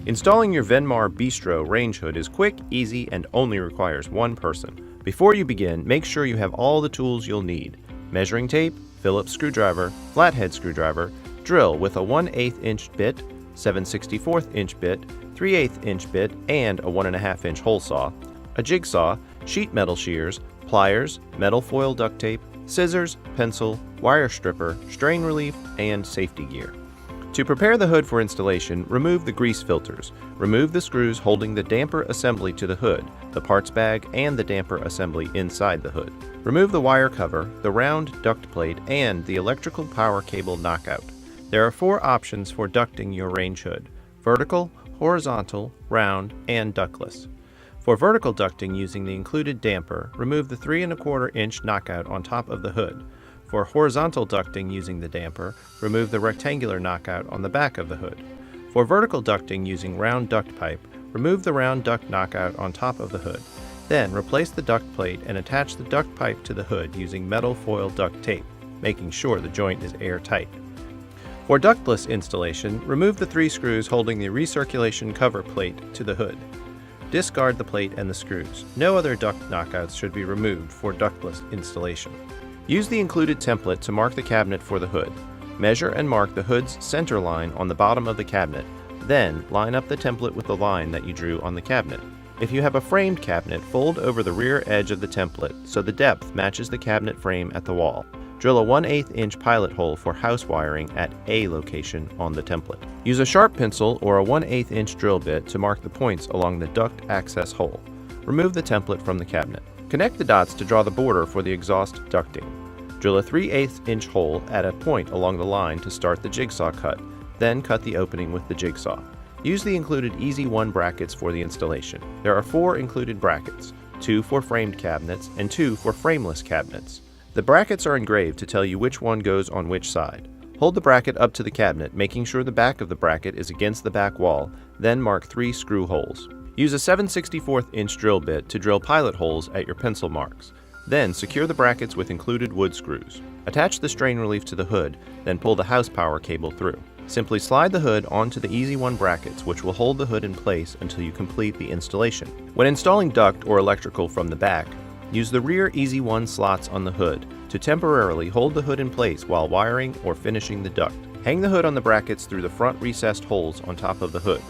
Installing your Venmar Bistro range hood is quick, easy, and only requires one person. Before you begin, make sure you have all the tools you'll need: measuring tape, Phillips screwdriver, flathead screwdriver, drill with a 1/8 inch bit, 7/64 inch bit, 3/8 inch bit, and a 1.5 inch hole saw, a jigsaw, sheet metal shears, pliers, metal foil duct tape, scissors, pencil, wire stripper, strain relief, and safety gear. To prepare the hood for installation, remove the grease filters. Remove the screws holding the damper assembly to the hood, the parts bag, and the damper assembly inside the hood. Remove the wire cover, the round duct plate, and the electrical power cable knockout. There are 4 options for ducting your range hood: vertical, horizontal, round, and ductless. For vertical ducting using the included damper, remove the 3¼ inch knockout on top of the hood. For horizontal ducting using the damper, remove the rectangular knockout on the back of the hood. For vertical ducting using round duct pipe, remove the round duct knockout on top of the hood. Then replace the duct plate and attach the duct pipe to the hood using metal foil duct tape, making sure the joint is airtight. For ductless installation, remove the 3 screws holding the recirculation cover plate to the hood. Discard the plate and the screws. No other duct knockouts should be removed for ductless installation. Use the included template to mark the cabinet for the hood. Measure and mark the hood's center line on the bottom of the cabinet. Then, line up the template with the line that you drew on the cabinet. If you have a framed cabinet, fold over the rear edge of the template so the depth matches the cabinet frame at the wall. Drill a 1/8 inch pilot hole for house wiring at A location on the template. Use a sharp pencil or a 1/8 inch drill bit to mark the points along the duct access hole. Remove the template from the cabinet. Connect the dots to draw the border for the exhaust ducting. Drill a 3/8 inch hole at a point along the line to start the jigsaw cut, then cut the opening with the jigsaw. Use the included Easy 1 brackets for the installation. There are 4 included brackets, 2 for framed cabinets and 2 for frameless cabinets. The brackets are engraved to tell you which one goes on which side. Hold the bracket up to the cabinet, making sure the back of the bracket is against the back wall, then mark 3 screw holes. Use a 7/64 inch drill bit to drill pilot holes at your pencil marks. Then secure the brackets with included wood screws. Attach the strain relief to the hood, then pull the house power cable through. Simply slide the hood onto the Easy 1 brackets, which will hold the hood in place until you complete the installation. When installing duct or electrical from the back, use the rear Easy 1 slots on the hood to temporarily hold the hood in place while wiring or finishing the duct. Hang the hood on the brackets through the front recessed holes on top of the hood.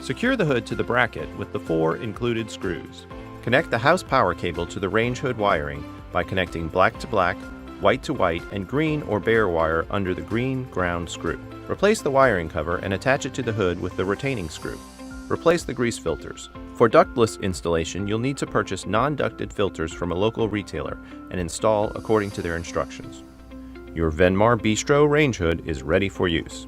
Secure the hood to the bracket with the 4 included screws. Connect the house power cable to the range hood wiring by connecting black to black, white to white, and green or bare wire under the green ground screw. Replace the wiring cover and attach it to the hood with the retaining screw. Replace the grease filters. For ductless installation, you'll need to purchase non-ducted filters from a local retailer and install according to their instructions. Your Venmar Bistro range hood is ready for use.